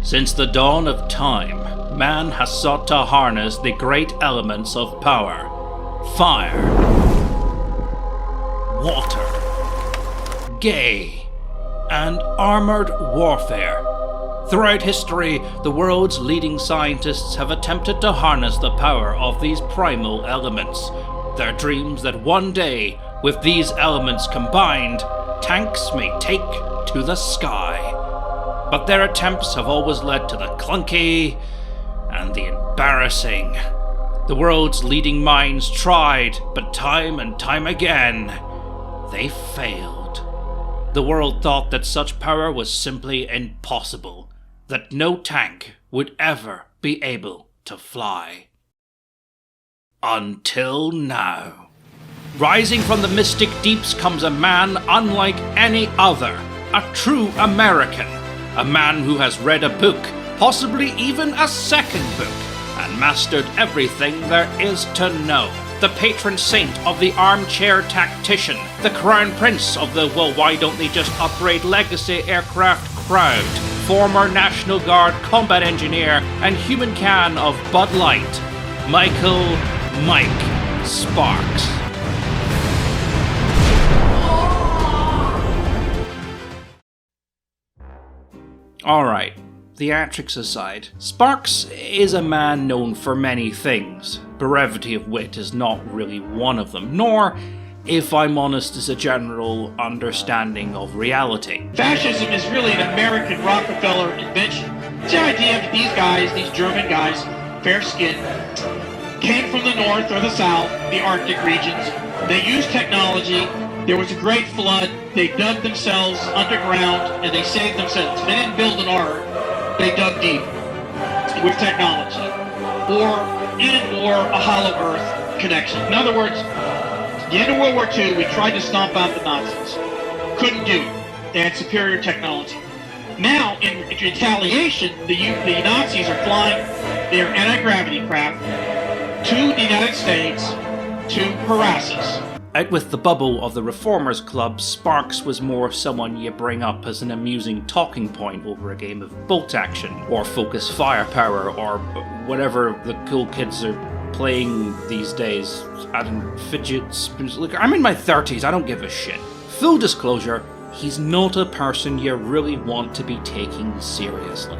Since the dawn of time, man has sought to harness the great elements of power: fire, water, gay, and armored warfare. Throughout history, the world's leading scientists have attempted to harness the power of these primal elements. Their dreams that one day, with these elements combined, tanks may take to the sky. But their attempts have always led to the clunky and the embarrassing. The world's leading minds tried, but time and time again, they failed. The world thought that such power was simply impossible, that no tank would ever be able to fly. Until now. Rising from the mystic deeps comes a man unlike any other, a true American, a man who has read a book, possibly even a second book, and mastered everything there is to know. The patron saint of the armchair tactician, the crown prince of the well why don't they just upgrade legacy aircraft crowd, former National Guard combat engineer and human can of Bud Light, Michael Mike Sparks. Alright, theatrics aside, Sparks is a man known for many things. Brevity of wit is not really one of them, nor, if I'm honest, is a general understanding of reality. Fascism is really an American Rockefeller invention. It's the idea that these guys, these German guys, fair skinned, came from the north or the south, the Arctic regions. They used technology. There was a great flood. They dug themselves underground and they saved themselves. They didn't build an ark. They dug deep with technology. Or a hollow earth connection. In other words, at the end of World War II, we tried to stomp out the Nazis. Couldn't do it. They had superior technology. Now, in retaliation, the Nazis are flying their anti-gravity craft to the United States to harass us. Out with the bubble of the Reformers Club, Sparks was more someone you bring up as an amusing talking point over a game of bolt action, or focus firepower, or whatever the cool kids are playing these days. Adding fidget spinners. Look, I'm in my 30s, I don't give a shit. Full disclosure, he's not a person you really want to be taking seriously.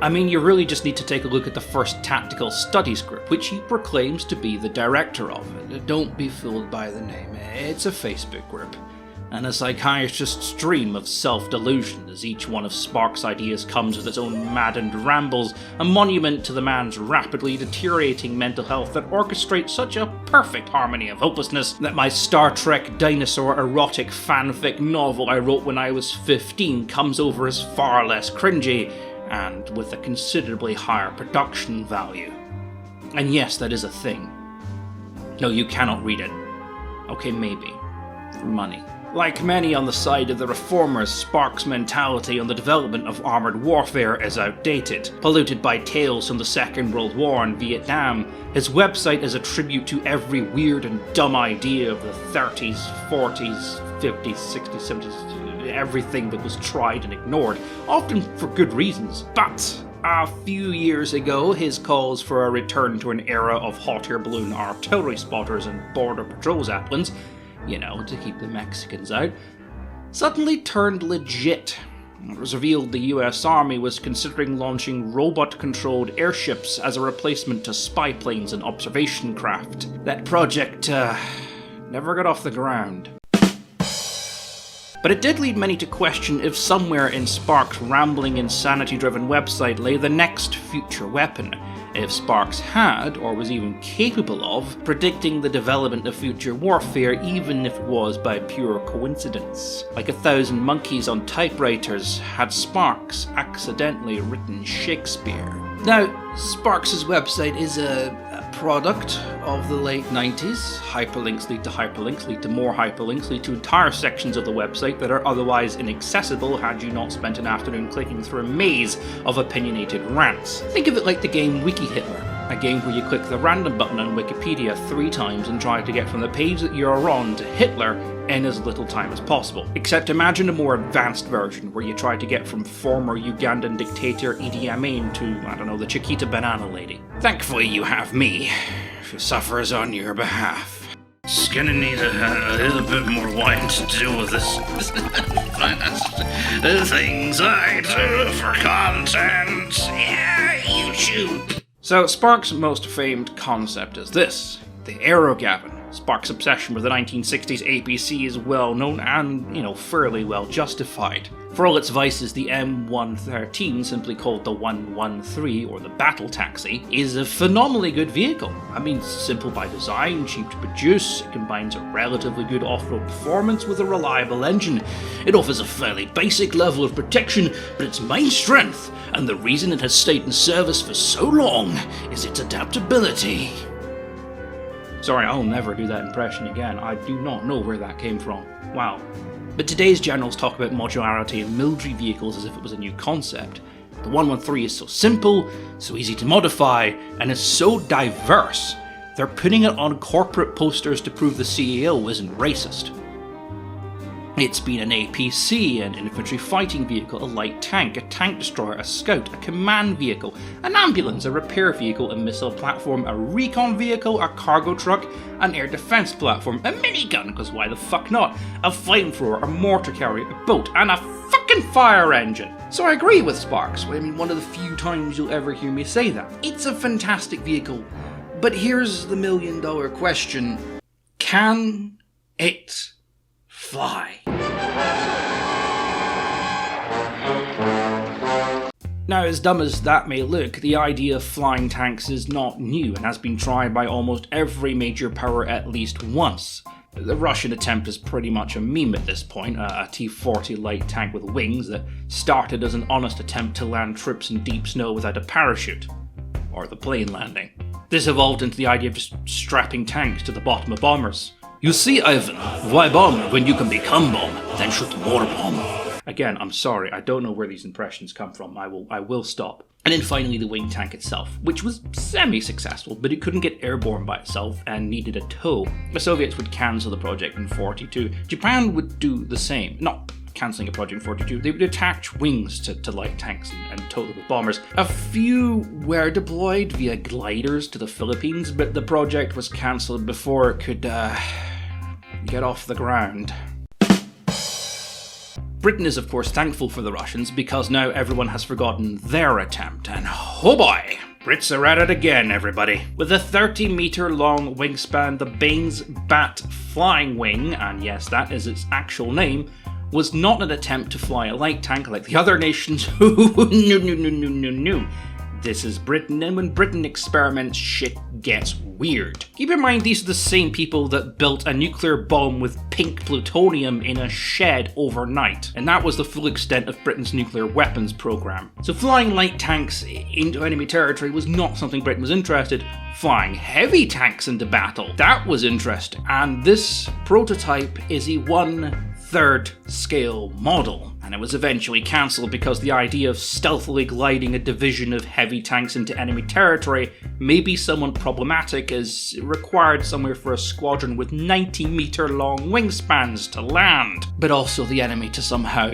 I mean, you really just need to take a look at the first Tactical Studies group, which he proclaims to be the director of. Don't be fooled by the name, it's a Facebook group, and a psychiatrist's stream of self-delusion as each one of Sparks' ideas comes with its own maddened rambles, a monument to the man's rapidly deteriorating mental health that orchestrates such a perfect harmony of hopelessness that my Star Trek dinosaur erotic fanfic novel I wrote when I was 15 comes over as far less cringy, and with a considerably higher production value. And yes, that is a thing. No, you cannot read it. Okay, maybe. For money. Like many on the side of the Reformers, Sparks' mentality on the development of armoured warfare is outdated. Polluted by tales from the Second World War and Vietnam, his website is a tribute to every weird and dumb idea of the 30s, 40s, 50s, 60s, 70s, everything that was tried and ignored, often for good reasons. But a few years ago, his calls for a return to an era of hot air balloon artillery spotters and border patrol zaplins, to keep the Mexicans out, suddenly turned legit. It was revealed the US Army was considering launching robot-controlled airships as a replacement to spy planes and observation craft. That project never got off the ground. But it did lead many to question if somewhere in Sparks' rambling, insanity-driven website lay the next future weapon, if Sparks had, or was even capable of, predicting the development of future warfare even if it was by pure coincidence. Like 1,000 monkeys on typewriters, had Sparks accidentally written Shakespeare. Now, Sparks' website is a product of the late 90s. Hyperlinks lead to more hyperlinks, lead to entire sections of the website that are otherwise inaccessible had you not spent an afternoon clicking through a maze of opinionated rants. Think of it like the game Wiki Hitler, a game where you click the random button on Wikipedia 3 times and try to get from the page that you're on to Hitler in as little time as possible. Except imagine a more advanced version where you try to get from former Ugandan dictator Idi Amin to, I don't know, the Chiquita Banana Lady. Thankfully you have me, who suffers on your behalf. Just gonna need a little bit more wine to deal with this. The things I do for content. Yeah, YouTube. So Spark's most famed concept is this, the AeroGavin. Spark's obsession with the 1960s APC is well known and, fairly well justified. For all its vices, the M113, simply called the 113 or the Battle Taxi, is a phenomenally good vehicle. I mean, simple by design, cheap to produce, it combines a relatively good off-road performance with a reliable engine. It offers a fairly basic level of protection, but its main strength, and the reason it has stayed in service for so long, is its adaptability. Sorry, I'll never do that impression again. I do not know where that came from. Wow. But today's generals talk about modularity in military vehicles as if it was a new concept. The 113 is so simple, so easy to modify, and is so diverse, they're putting it on corporate posters to prove the CEO isn't racist. It's been an APC, an infantry fighting vehicle, a light tank, a tank destroyer, a scout, a command vehicle, an ambulance, a repair vehicle, a missile platform, a recon vehicle, a cargo truck, an air defense platform, a minigun, because why the fuck not, a flamethrower, a mortar carrier, a boat, and a fucking fire engine. So I agree with Sparks. I mean, one of the few times you'll ever hear me say that. It's a fantastic vehicle, but here's the million-dollar question. Can it fly? Now, as dumb as that may look, the idea of flying tanks is not new and has been tried by almost every major power at least once. The Russian attempt is pretty much a meme at this point, a T-40 light tank with wings that started as an honest attempt to land troops in deep snow without a parachute. Or the plane landing. This evolved into the idea of just strapping tanks to the bottom of bombers. You see, Ivan, why bomb when you can become bomb, then shoot more bomb? Again, I'm sorry, I don't know where these impressions come from, I will stop. And then finally the wing tank itself, which was semi-successful, but it couldn't get airborne by itself and needed a tow. The Soviets would cancel the project in 1942. Japan would do the same, not cancelling a project in 1942, they would attach wings to light tanks and tow them with bombers. A few were deployed via gliders to the Philippines, but the project was cancelled before it could get off the ground. Britain is of course thankful for the Russians because now everyone has forgotten their attempt, and oh boy, Brits are at it again, everybody. With a 30-meter long wingspan, the Baines Bat Flying Wing, and yes, that is its actual name, was not an attempt to fly a light tank like the other nations who no. This is Britain, and when Britain experiments, shit gets weird. Keep in mind, these are the same people that built a nuclear bomb with pink plutonium in a shed overnight, and that was the full extent of Britain's nuclear weapons program. So flying light tanks into enemy territory was not something Britain was interested. Flying heavy tanks into battle, that was interesting. And this prototype is a 1/3 scale model, and it was eventually cancelled because the idea of stealthily gliding a division of heavy tanks into enemy territory may be somewhat problematic, as it required somewhere for a squadron with 90-meter long wingspans to land, but also the enemy to somehow,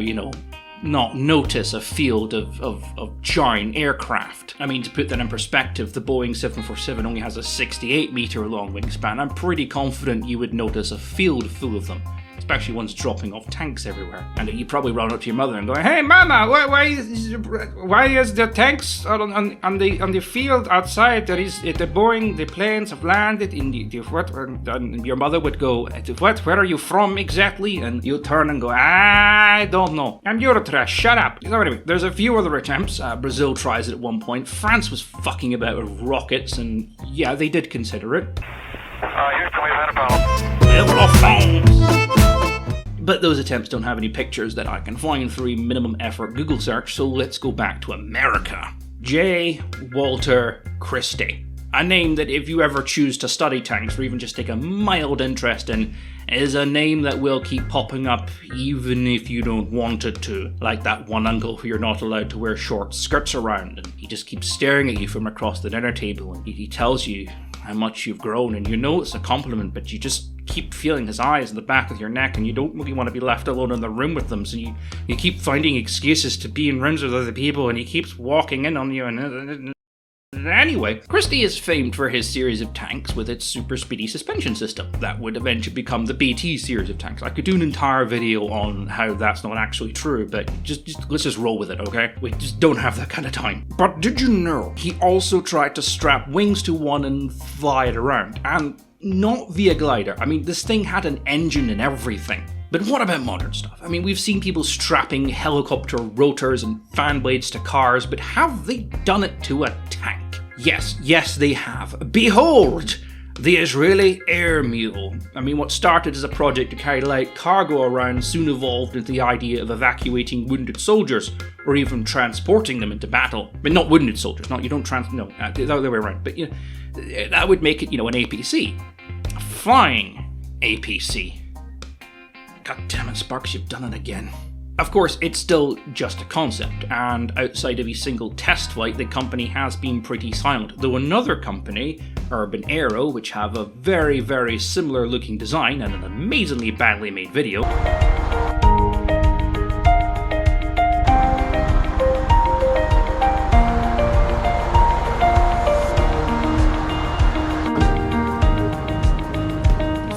not notice a field of giant aircraft. I mean, to put that in perspective, the Boeing 747 only has a 68-meter long wingspan. I'm pretty confident you would notice a field full of them, especially ones dropping off tanks everywhere. And you probably run up to your mother and go, "Hey mama, why is the tanks on the field outside? There is the Boeing, the planes have landed in the what?" And your mother would go, "What? Where are you from exactly?" And you turn and go, "I don't know. I'm Eurotrash, shut up." So anyway, there's a few other attempts. Brazil tries it at one point. France was fucking about with rockets, and yeah, they did consider it. Houston, we've had a problem. But those attempts don't have any pictures that I can find through a minimum effort Google search, so let's go back to America. J. Walter Christie. A name that if you ever choose to study tanks or even just take a mild interest in, is a name that will keep popping up even if you don't want it to. Like that one uncle who you're not allowed to wear short skirts around, and he just keeps staring at you from across the dinner table, and he tells you how much you've grown, and you know it's a compliment, but you just keep feeling his eyes in the back of your neck, and you don't really want to be left alone in the room with them, so you keep finding excuses to be in rooms with other people, and he keeps walking in on you, and anyway, Christie is famed for his series of tanks with its super speedy suspension system. That would eventually become the BT series of tanks. I could do an entire video on how that's not actually true, but let's just roll with it, okay? We just don't have that kind of time. But did you know he also tried to strap wings to one and fly it around? And not via glider. I mean, this thing had an engine and everything. But what about modern stuff? I mean, we've seen people strapping helicopter rotors and fan blades to cars, but have they done it to a tank? Yes, they have. Behold! The Israeli Air Mule. I mean, what started as a project to carry light cargo around soon evolved into the idea of evacuating wounded soldiers, or even transporting them into battle. But not wounded soldiers, the other way around. But that would make it, an APC. A flying APC. God damn it, Sparks, you've done it again. Of course, it's still just a concept, and outside of a single test flight, the company has been pretty silent, though another company, Urban Aero, which have a very, very similar looking design and an amazingly badly made video,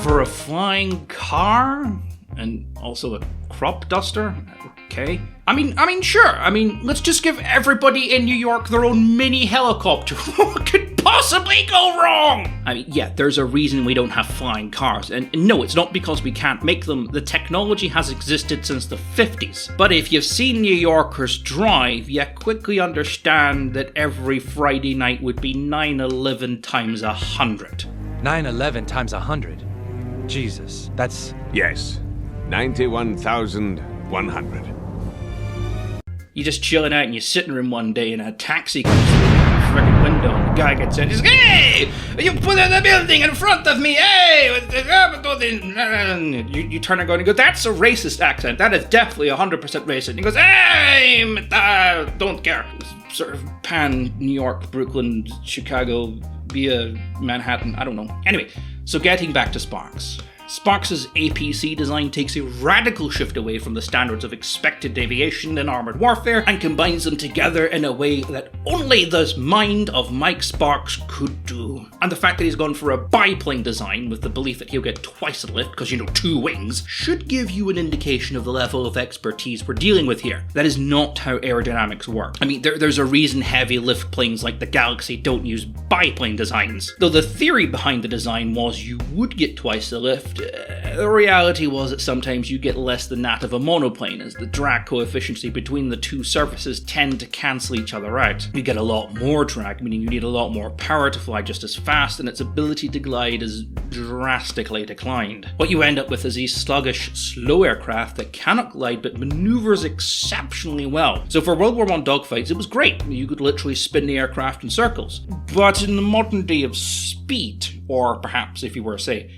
for a flying car? And also a crop duster? Okay. I mean, sure. Let's just give everybody in New York their own mini helicopter. What could possibly go wrong? There's a reason we don't have flying cars. And no, it's not because we can't make them. The technology has existed since the 50s. But if you've seen New Yorkers drive, you quickly understand that every Friday night would be 9/11 times 100. 9/11 times 100? Jesus, that's... Yes. 91,100. You're just chilling out in your sitting room one day and a taxi comes through the freaking window and the guy gets in and says, "Hey! You put in the building in front of me, hey!" You turn and go, "That's a racist accent. That is definitely 100% racist." And he goes, "Hey! Don't care." Sort of pan New York, Brooklyn, Chicago, via Manhattan, I don't know. Anyway, so getting back to Sparks. Sparks' APC design takes a radical shift away from the standards of expected aviation in armoured warfare and combines them together in a way that only the mind of Mike Sparks could do. And the fact that he's gone for a biplane design with the belief that he'll get twice the lift because, 2 wings, should give you an indication of the level of expertise we're dealing with here. That is not how aerodynamics work. There's a reason heavy lift planes like the Galaxy don't use biplane designs. Though the theory behind the design was you would get twice the lift, the reality was that sometimes you get less than that of a monoplane, as the drag coefficients between the two surfaces tend to cancel each other out. You get a lot more drag, meaning you need a lot more power to fly just as fast, and its ability to glide is drastically declined. What you end up with is a sluggish, slow aircraft that cannot glide but maneuvers exceptionally well. So for World War I dogfights, it was great. You could literally spin the aircraft in circles. But in the modern day of speed, or perhaps if you were, say,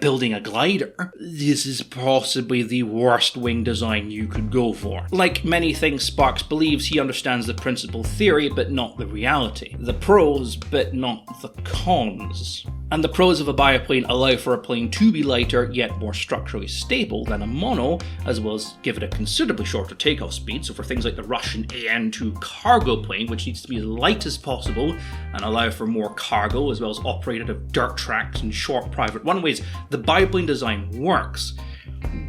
building a glider, this is possibly the worst wing design you could go for. Like many things, Sparks believes he understands the principal theory but not the reality. The pros but not the cons. And the pros of a biplane allow for a plane to be lighter yet more structurally stable than a mono, as well as give it a considerably shorter takeoff speed. So for things like the Russian AN-2 cargo plane, which needs to be as light as possible and allow for more cargo, as well as operate out of dirt tracks and short private runways, the biplane design works.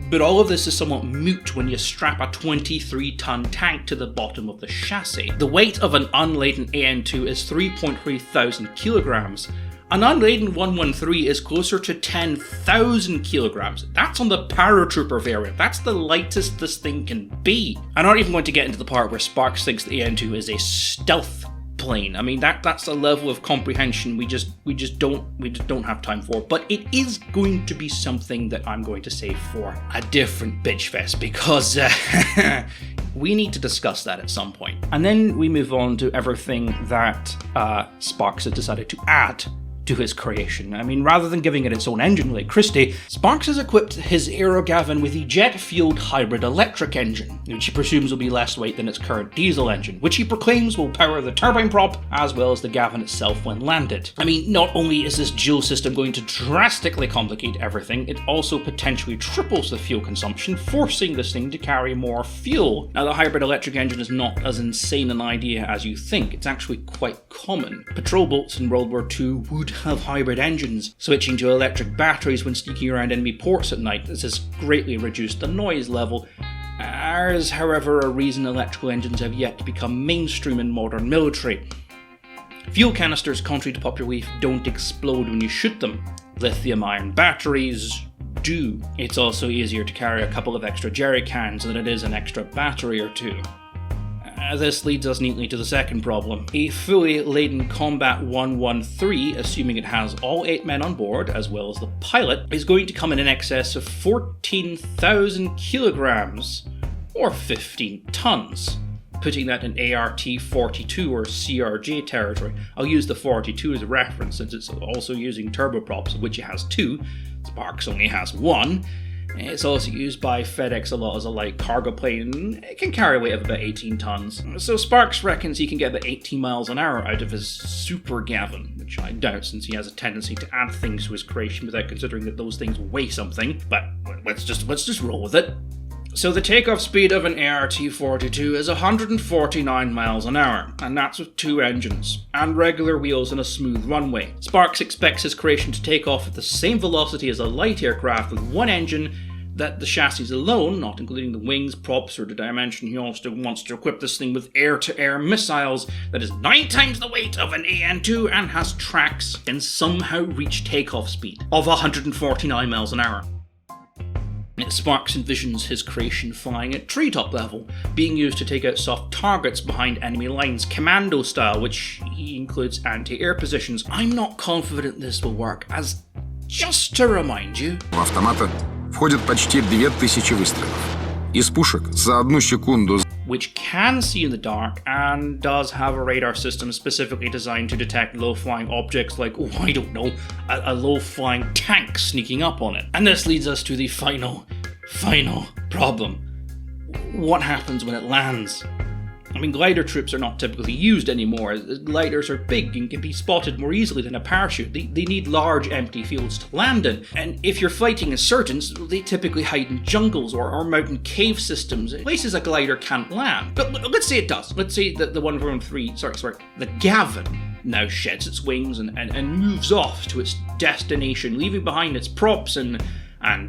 But all of this is somewhat moot when you strap a 23-ton tank to the bottom of the chassis. The weight of an unladen AN-2 is 3.3 thousand kilograms. An unladen 113 is closer to 10,000 kilograms. That's on the paratrooper variant. That's the lightest this thing can be. I'm not even going to get into the part where Sparks thinks the AN-2 is a stealth plane. That's a level of comprehension we just don't have time for. But it is going to be something that I'm going to save for a different bitch fest, because We need to discuss that at some point. And then we move on to everything that Sparks has decided to add to his creation. I mean, rather than giving it its own engine like Christie, Sparks has equipped his AeroGavin with a jet-fueled hybrid electric engine, which he presumes will be less weight than its current diesel engine, which he proclaims will power the turbine prop as well as the Gavin itself when landed. I mean, not only is this dual system going to drastically complicate everything, it also potentially triples the fuel consumption, forcing this thing to carry more fuel. Now, the hybrid electric engine is not as insane an idea as you think. It's actually quite common. Patrol boats in World War II would have hybrid engines, switching to electric batteries when sneaking around enemy ports at night. This has greatly reduced the noise level. There's, however, a reason electrical engines have yet to become mainstream in modern military. Fuel canisters, contrary to popular belief, don't explode when you shoot them. Lithium-ion batteries do. It's also easier to carry a couple of extra jerry cans than it is an extra battery or two. This leads us neatly to the second problem. A fully laden Combat 113, assuming it has all 8 men on board, as well as the pilot, is going to come in excess of 14,000 kilograms, or 15 tons. Putting that in ART-42 or CRJ territory. I'll use the 42 as a reference since it's also using turboprops, of which it has 2. Sparks only has 1. It's also used by FedEx a lot as a light cargo plane. It can carry a weight of about 18 tons. So Sparks reckons he can get about 18 miles an hour out of his Super Gavin, which I doubt since he has a tendency to add things to his creation without considering that those things weigh something. But let's just roll with it. So the takeoff speed of an ART-42 is 149 miles an hour, and that's with 2 engines, and regular wheels and a smooth runway. Sparks expects his creation to take off at the same velocity as a light aircraft with 1 engine, that the chassis alone, not including the wings, props, or the dimension, he also wants to equip this thing with air-to-air missiles that is 9 times the weight of an AN-2 and has tracks, and somehow reach takeoff speed of 149 miles an hour. Sparks envisions his creation flying at treetop level, being used to take out soft targets behind enemy lines, commando style, which includes anti-air positions. I'm not confident this will work, as, just to remind you, в автомата входит почти 2000 выстрелов. Из пушек за 1 секунду. Which can see in the dark and does have a radar system specifically designed to detect low-flying objects like, oh, I don't know, a low-flying tank sneaking up on it. And this leads us to the final problem. What happens when it lands? I mean, glider troops are not typically used anymore. Gliders are big and can be spotted more easily than a parachute. They need large empty fields to land in. And if you're fighting insurgents, they typically hide in jungles or mountain cave systems, places a glider can't land. But let's say it does. Let's say that the 113, the Gavin now sheds its wings and moves off to its destination, leaving behind its props and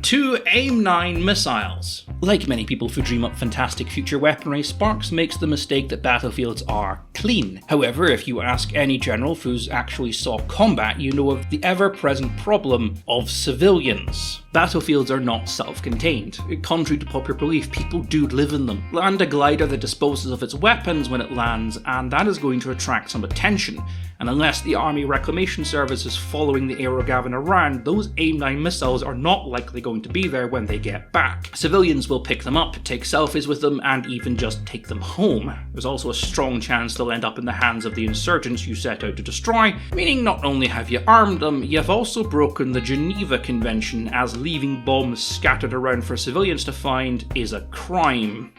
2 AIM-9 missiles. Like many people who dream up fantastic future weaponry, Sparks makes the mistake that battlefields are clean. However, if you ask any general who's actually saw combat, you know of the ever-present problem of civilians. Battlefields are not self-contained. Contrary to popular belief, people do live in them. Land a glider that disposes of its weapons when it lands, and that is going to attract some attention. And unless the Army Reclamation Service is following the AeroGavin around, those AIM-9 missiles are not likely going to be there when they get back. Civilians will pick them up, take selfies with them, and even just take them home. There's also a strong chance they'll end up in the hands of the insurgents you set out to destroy, meaning not only have you armed them, you've also broken the Geneva Convention, as leaving bombs scattered around for civilians to find is a crime.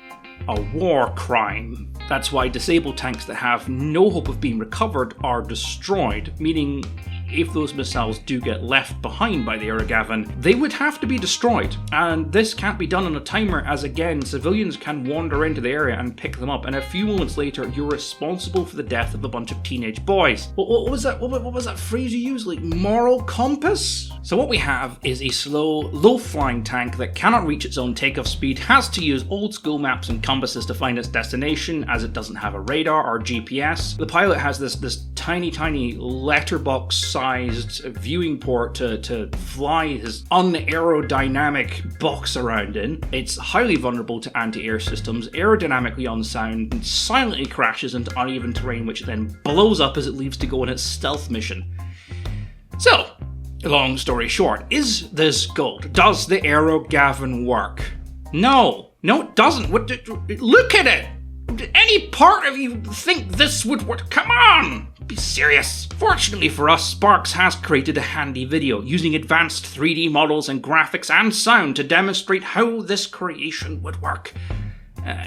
A war crime. That's why disabled tanks that have no hope of being recovered are destroyed, meaning if those missiles do get left behind by the AeroGavin, they would have to be destroyed. And this can't be done on a timer, as again, civilians can wander into the area and pick them up, and a few moments later, you're responsible for the death of a bunch of teenage boys. What was that? What was that phrase you used? Like, moral compass? So what we have is a slow, low-flying tank that cannot reach its own takeoff speed, has to use old-school maps and compasses to find its destination, as it doesn't have a radar or GPS. The pilot has this tiny letterbox-sized viewing port to fly his unaerodynamic box around in. It's highly vulnerable to anti-air systems, aerodynamically unsound, and silently crashes into uneven terrain, which then blows up as it leaves to go on its stealth mission. So, long story short, is this gold? Does the AeroGavin work? No, it doesn't. Look at it! Did any part of you think this would work? Come on! Be serious. Fortunately for us, Sparks has created a handy video using advanced 3D models and graphics and sound to demonstrate how this creation would work.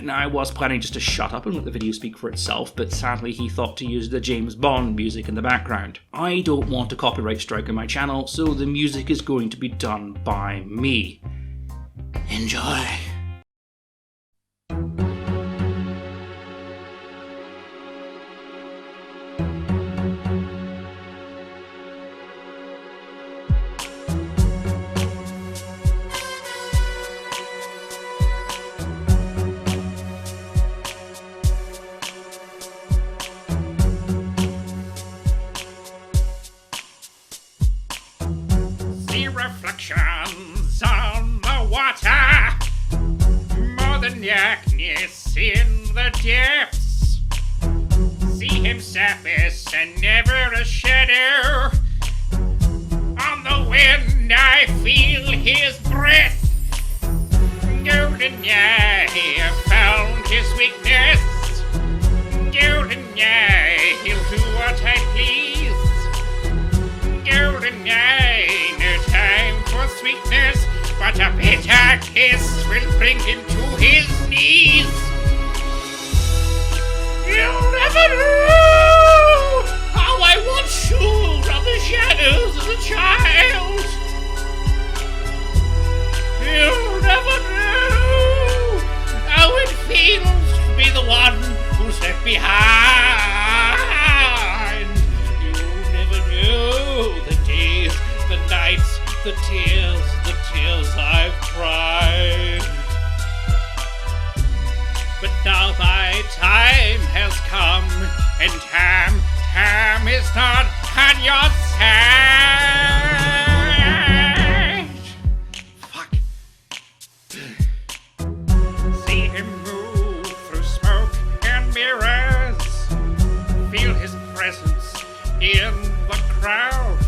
Now, I was planning just to shut up and let the video speak for itself, but sadly he thought to use the James Bond music in the background. I don't want a copyright strike on my channel, so the music is going to be done by me. Enjoy. Reflections on the water, more than darkness in the depths. See him surface and never a shadow. On the wind I feel his breath. Golden eye found his weakness. Golden eye, he'll do what I please. Golden eye, sweetness, but a bitter kiss will bring him to his knees. You'll never know how I once showed from the shadows as a child. You'll never know how it feels to be the one who's left behind. You'll never know the days, the nights, the tears I've cried. But now my time has come, and time is not on your side. Fuck. See him move through smoke and mirrors. Feel his presence in the crowd.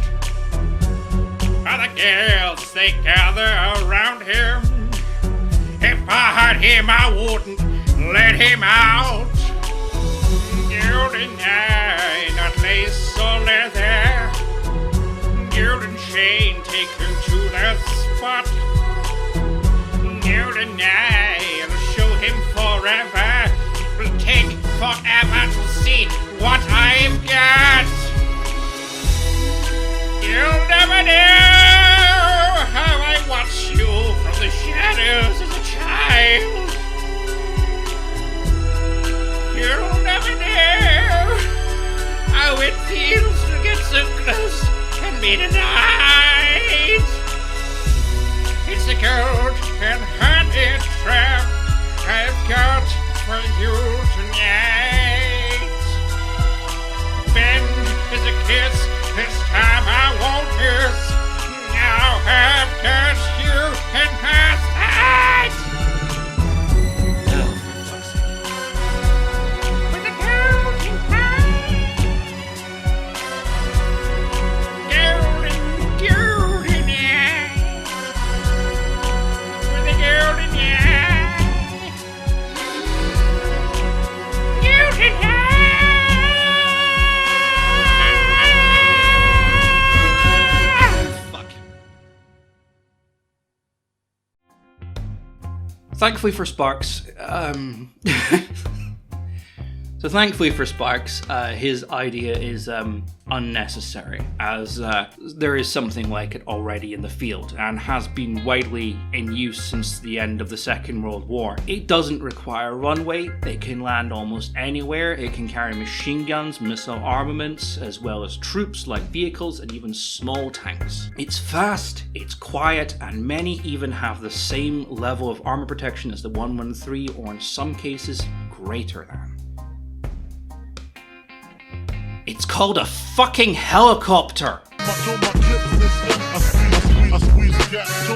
Other girls, they gather around him. If I had him, I wouldn't let him out. Golden eye, not lace or leather. Golden chain, take him to the spot. Golden eye, I'll show him forever. It will take forever to see what I've got. You'll never know how I watched you from the shadows as a child. You'll never know how it feels to get so close and be denied. It's a gold and honey trap I've got for you tonight. Ben is a kiss. This time I won't miss. Now I've got you in my sight. Oh, for fuck's sake. With a golden eye. Golden eye. With a golden eye. Golden eye. Thankfully for Sparks, his idea is unnecessary, as there is something like it already in the field and has been widely in use since the end of the Second World War. It doesn't require a runway, it can land almost anywhere, it can carry machine guns, missile armaments, as well as troops, light vehicles, and even small tanks. It's fast, it's quiet, and many even have the same level of armor protection as the 113, or in some cases, greater than. It's called a fucking helicopter! I squeeze gas,